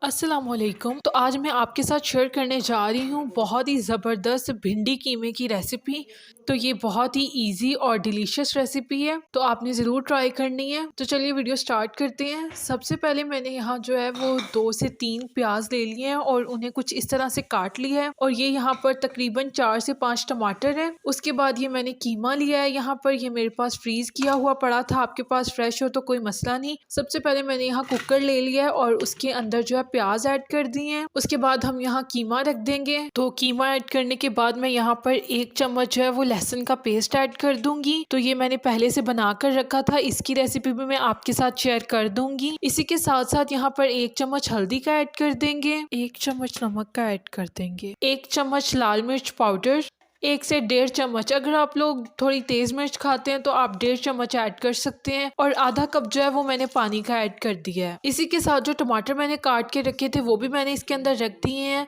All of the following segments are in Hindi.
अस्सलामुअलैकुम। तो आज मैं आपके साथ शेयर करने जा रही हूँ बहुत ही ज़बरदस्त भिंडी कीमे की रेसिपी। तो ये बहुत ही इजी और डिलीशियस रेसिपी है, तो आपने ज़रूर ट्राई करनी है। तो चलिए वीडियो स्टार्ट करते हैं। सबसे पहले मैंने यहाँ जो है वो 2 से 3 प्याज ले लिए हैं और उन्हें कुछ इस तरह से काट लिया है। और ये यहाँ पर तकरीबन 4 से 5 टमाटर है। उसके बाद ये मैंने कीमा लिया है। यहाँ पर ये मेरे पास फ्रीज किया हुआ पड़ा था, आपके पास फ्रेश हो तो कोई मसला नहीं। सबसे पहले मैंने यहाँ कुकर ले लिया है और उसके अंदर जो है प्याज ऐड कर दिए हैं। उसके बाद हम यहाँ कीमा रख देंगे। तो कीमा ऐड करने के बाद मैं यहाँ पर 1 चम्मच जो है वो लहसुन का पेस्ट ऐड कर दूंगी। तो ये मैंने पहले से बना कर रखा था, इसकी रेसिपी भी मैं आपके साथ शेयर कर दूंगी। इसी के साथ साथ यहाँ पर 1 चम्मच हल्दी का ऐड कर देंगे, 1 चम्मच नमक का ऐड कर देंगे, 1 चम्मच लाल मिर्च पाउडर, 1 से 1.5 चम्मच, अगर आप लोग थोड़ी तेज मिर्च खाते हैं तो आप 1.5 चम्मच ऐड कर सकते हैं। और आधा कप जो है वो मैंने पानी का ऐड कर दिया है। इसी के साथ जो टमाटर मैंने काट के रखे थे वो भी मैंने इसके अंदर रख दिए हैं।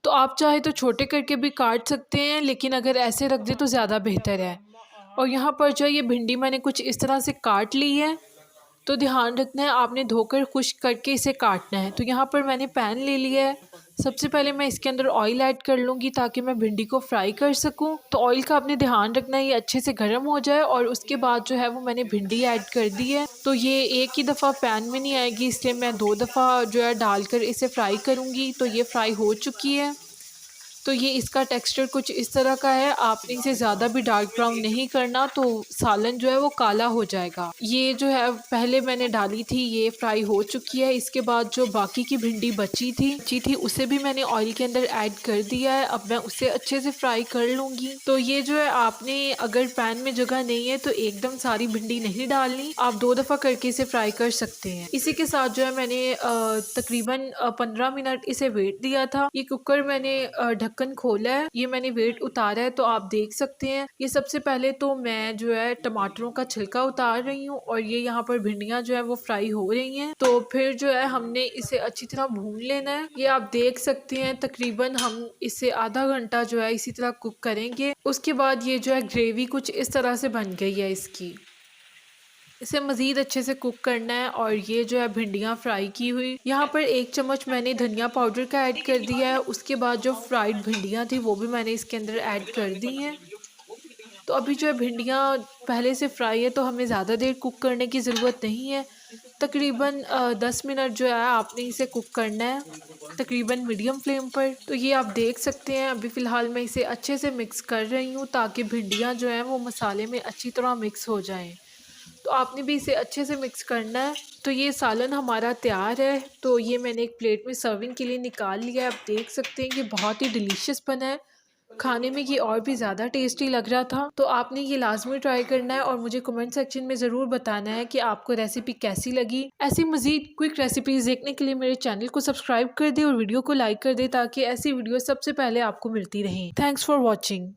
तो आप चाहे तो छोटे करके भी काट सकते हैं, लेकिन अगर ऐसे रख दे तो ज़्यादा बेहतर है। और यहाँ पर जो है ये भिंडी मैंने कुछ इस तरह से काट ली है। तो ध्यान रखना है आपने धोकर खुश्क करके इसे काटना है। तो यहाँ पर मैंने पैन ले लिया है। सबसे पहले मैं इसके अंदर ऑयल ऐड कर लूँगी ताकि मैं भिंडी को फ्राई कर सकूँ। तो ऑयल का आपने ध्यान रखना है ये अच्छे से गर्म हो जाए। और उसके बाद जो है वो मैंने भिंडी ऐड कर दी है। तो ये एक ही दफ़ा पैन में नहीं आएगी, इसलिए मैं 2 दफ़ा जो है डालकर इसे फ्राई करूँगी। तो ये फ्राई हो चुकी है। तो ये इसका टेक्सचर कुछ इस तरह का है। आपने इसे ज़्यादा भी डार्क ब्राउन नहीं करना, तो सालन जो है वो काला हो जाएगा। ये जो है पहले मैंने डाली थी, ये फ्राई हो चुकी है। इसके बाद जो बाकी की भिंडी बची थी उसे भी मैंने ऑयल के अंदर ऐड कर दिया है। अब मैं उसे अच्छे से फ्राई कर लूँगी। तो ये जो है आपने अगर पैन में जगह नहीं है तो एकदम सारी भिंडी नहीं डालनी, आप 2 दफ़ा करके इसे फ्राई कर सकते हैं। इसी के साथ जो है मैंने तकरीबन 15 मिनट इसे वेट दिया था। ये कुकर मैंने ढक्कन खोला है, ये मैंने वेट उतारा है, तो आप देख सकते हैं। ये सबसे पहले तो मैं जो है टमाटरों का छिलका उतार रही हूँ और ये यहाँ पर भिंडियाँ जो है वो फ्राई हो रही हैं। तो फिर जो है हमने इसे अच्छी तरह भून लेना है। ये आप देख सकते हैं तकरीबन हम इसे आधा घंटा जो है इसी तरह कुक करेंगे। उसके बाद ये जो है ग्रेवी कुछ इस तरह से बन गई है इसकी। इसे मज़ीद अच्छे से कुक करना है। और ये जो है भिंडियाँ फ्राई की हुई, यहाँ पर 1 चम्मच मैंने धनिया पाउडर का ऐड कर दिया है। उसके बाद जो फ्राइड भिंडियाँ थी वो भी मैंने इसके अंदर ऐड कर दी हैं। तो अभी जो है भिंडियाँ पहले से फ्राई है, तो हमें ज़्यादा देर कुक करने की ज़रूरत नहीं है। तकरीबन 10 मिनट जो है आपने इसे कुक करना है, तकरीबन मीडियम फ्लेम पर। तो ये आप देख सकते हैं अभी फ़िलहाल मैं इसे अच्छे से मिक्स कर रही हूँ ताकि भिंडियाँ जो हैं वो मसाले में अच्छी तरह मिक्स हो जाएँ। तो आपने भी इसे अच्छे से मिक्स करना है। तो ये सालन हमारा तैयार है। तो ये मैंने एक प्लेट में सर्विंग के लिए निकाल लिया है। आप देख सकते हैं कि बहुत ही डिलीशियस बना है, खाने में ये और भी ज़्यादा टेस्टी लग रहा था। तो आपने ये लाजमी ट्राई करना है और मुझे कमेंट सेक्शन में ज़रूर बताना है कि आपको रेसिपी कैसी लगी। ऐसी मज़ीद क्विक रेसिपीज़ देखने के लिए मेरे चैनल को सब्सक्राइब कर दें और वीडियो को लाइक कर दें ताकि ऐसी वीडियो सबसे पहले आपको मिलती रहें। Thanks for watching.